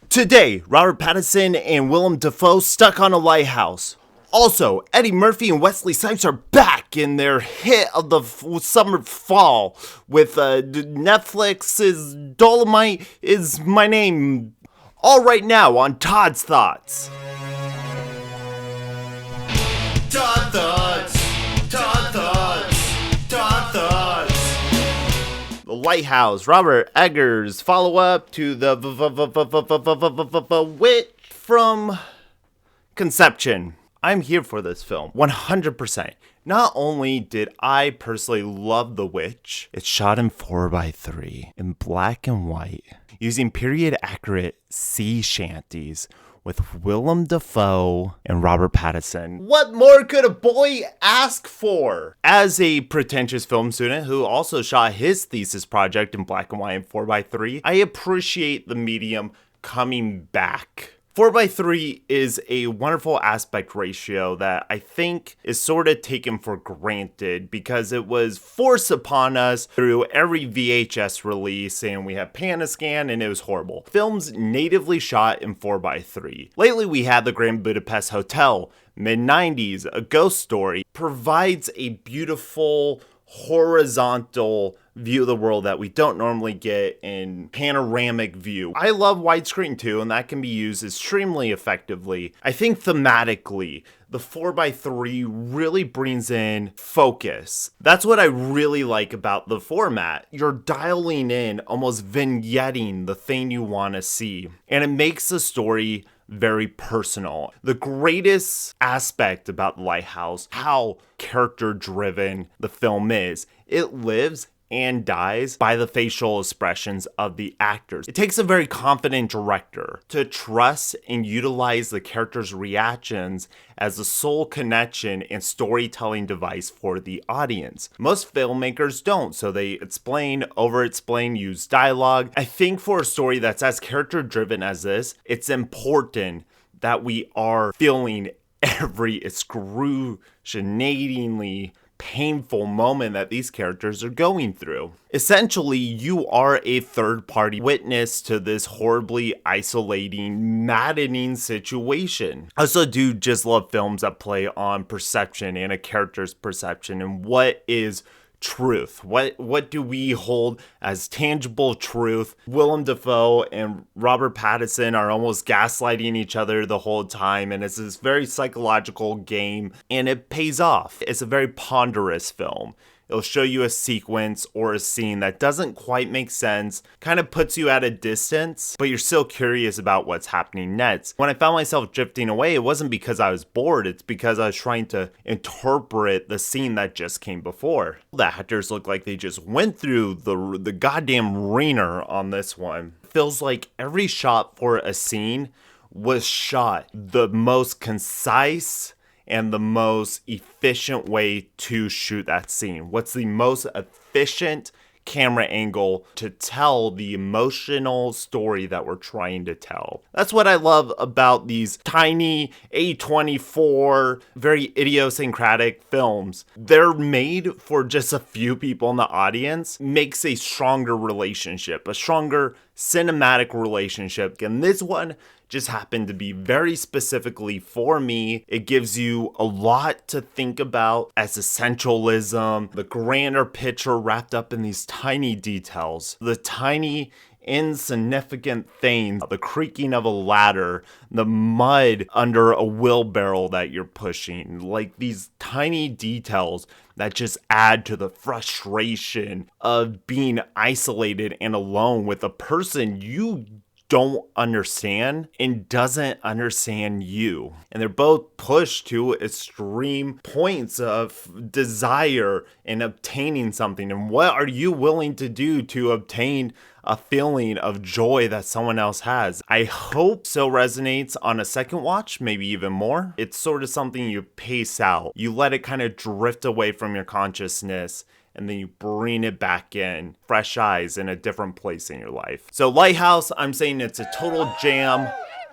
Today, Robert Pattinson and Willem DaFoe stuck on a lighthouse. Also, Eddie Murphy and Wesley Snipes are back in their hit of the summer fall with Netflix's Dolemite Is My Name. All right now on Todd's Thoughts. Todd Thoughts, Todd Thoughts, Todd Thoughts. The Lighthouse, Robert Eggers' follow-up to the Wit from Conception. I'm here for this film, 100%. Not only did I personally love The Witch, it's shot in 4:3 in black and white, using period-accurate sea shanties with Willem DaFoe and Robert Pattinson. What more could a boy ask for? As a pretentious film student who also shot his thesis project in black and white in 4:3, I appreciate the medium coming back. 4:3 is a wonderful aspect ratio that I think is sort of taken for granted because it was forced upon us through every VHS release, and we had Panascan and it was horrible. Films natively shot in 4:3. Lately we had the Grand Budapest Hotel, mid-90s, A Ghost Story, provides a beautiful horizontal view of the world that we don't normally get in panoramic view. I love widescreen too, and that can be used extremely effectively. I think thematically, the 4:3 really brings in focus. That's what I really like about the format. You're dialing in, almost vignetting the thing you want to see, and it makes the story very personal. The greatest aspect about The Lighthouse, how character driven the film is. It lives and dies by the facial expressions of the actors. It takes a very confident director to trust and utilize the characters' reactions as the sole connection and storytelling device for the audience. Most filmmakers don't, so they explain, over-explain, use dialogue. I think for a story that's as character-driven as this, it's important that we are feeling every excruciatingly painful moment that these characters are going through. Essentially, you are a third-party witness to this horribly isolating, maddening situation. I also do just love films that play on perception and a character's perception and what is truth. What do we hold as tangible truth? Willem DaFoe and Robert Pattinson are almost gaslighting each other the whole time, and it's this very psychological game, and it pays off. It's a very ponderous film. It'll show you a sequence or a scene that doesn't quite make sense, kind of puts you at a distance, but you're still curious about what's happening next. When I found myself drifting away, it wasn't because I was bored, it's because I was trying to interpret the scene that just came before. The actors look like they just went through the goddamn ringer on this one. It feels like every shot for a scene was shot the most concise and the most efficient way to shoot that scene. What's the most efficient camera angle to tell the emotional story that we're trying to tell? That's what I love about these tiny A24, very idiosyncratic films. They're made for just a few people in the audience, makes a stronger relationship, a stronger cinematic relationship. And this one just happened to be very specifically for me. It gives you a lot to think about as essentialism, the grander picture wrapped up in these tiny details, the tiny insignificant things, the creaking of a ladder, the mud under a wheelbarrow that you're pushing, like these tiny details that just add to the frustration of being isolated and alone with a person you don't understand and doesn't understand you. And they're both pushed to extreme points of desire in obtaining something. And what are you willing to do to obtain a feeling of joy that someone else has? I hope so resonates on a second watch, maybe even more. It's sort of something you pace out. You let it kind of drift away from your consciousness, and then you bring it back in, fresh eyes in a different place in your life. So Lighthouse, I'm saying it's a total jam.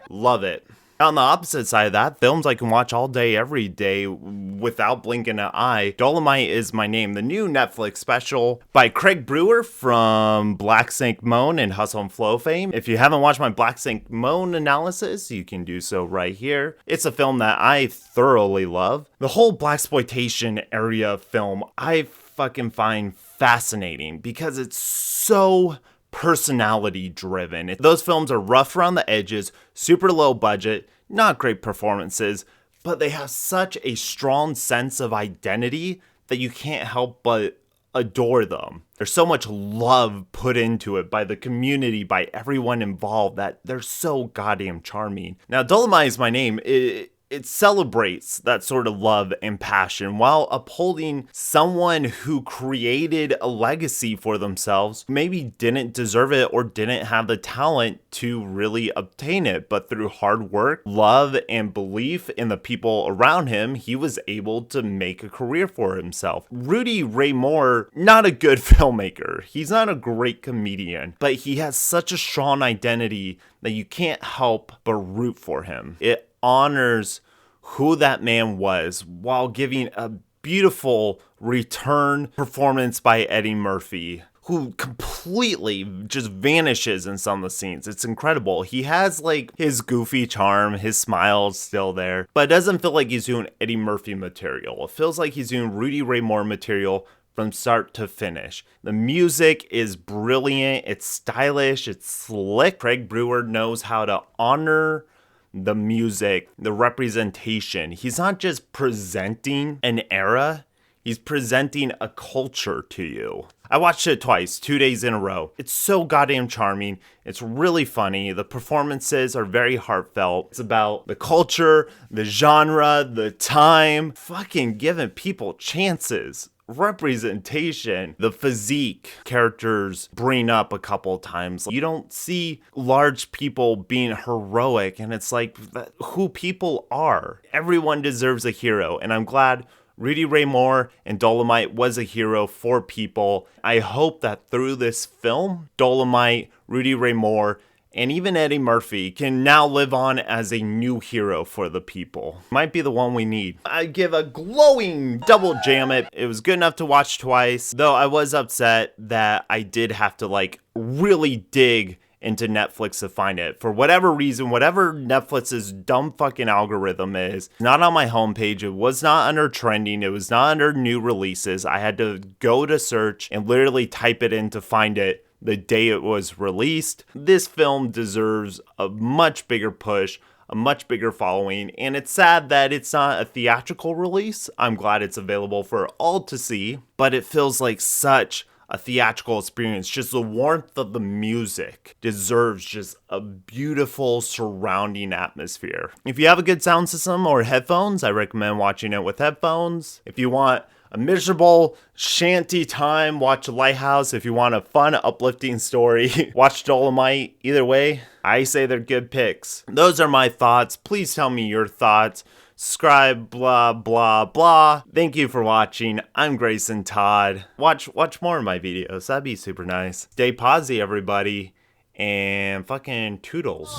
Love it. On the opposite side of that, films I can watch all day, every day, without blinking an eye. Dolemite Is My Name, the new Netflix special by Craig Brewer from Black Sync Moan and Hustle and Flow fame. If you haven't watched my Black Sync Moan analysis, you can do so right here. It's a film that I thoroughly love. The whole blaxploitation area of film, I fucking find fascinating because it's so personality driven. Those films are rough around the edges, super low budget, not great performances, but they have such a strong sense of identity that you can't help but adore them. There's so much love put into it by the community, by everyone involved, that they're so goddamn charming. Now, Dolemite Is My Name, it celebrates that sort of love and passion while upholding someone who created a legacy for themselves, maybe didn't deserve it or didn't have the talent to really obtain it, but through hard work, love, and belief in the people around him, he was able to make a career for himself. Rudy Ray Moore, not a good filmmaker. He's not a great comedian, but he has such a strong identity that you can't help but root for him. It honors who that man was while giving a beautiful return performance by Eddie Murphy, who completely just vanishes in some of the scenes. It's incredible. He has like his goofy charm, his smile's still there, but it doesn't feel like he's doing Eddie Murphy material. It feels like he's doing Rudy Ray Moore material from start to finish. The music is brilliant, it's stylish, it's slick. Craig Brewer knows how to honor the music, the representation. He's not just presenting an era, he's presenting a culture to you. I watched it twice, 2 days in a row. It's so goddamn charming. It's really funny. The performances are very heartfelt. It's about the culture, the genre, the time, fucking giving people chances. Representation, the physique characters bring up a couple times. You don't see large people being heroic, and it's like who people are. Everyone deserves a hero, and I'm glad Rudy Ray Moore and Dolemite was a hero for people. I hope that through this film, Dolemite, Rudy Ray Moore, and even Eddie Murphy can now live on as a new hero for the people. Might be the one we need. I give a glowing double jam it. It was good enough to watch twice, though I was upset that I did have to like really dig into Netflix to find it. For whatever reason, whatever Netflix's dumb fucking algorithm is, not on my homepage. It was not under trending. It was not under new releases. I had to go to search and literally type it in to find it the day it was released. This film deserves a much bigger push, a much bigger following, and it's sad that it's not a theatrical release. I'm glad it's available for all to see, but it feels like such a theatrical experience. Just the warmth of the music deserves just a beautiful surrounding atmosphere. If you have a good sound system or headphones, I recommend watching it with headphones. If you want a miserable shanty time, watch Lighthouse. If you want a fun, uplifting story, watch Dolemite. Either way, I say they're good picks. Those are my thoughts. Please tell me your thoughts. Subscribe, blah, blah, blah. Thank you for watching. I'm Grayson Todd. Watch more of my videos. That'd be super nice. Stay posy, everybody. And fucking toodles.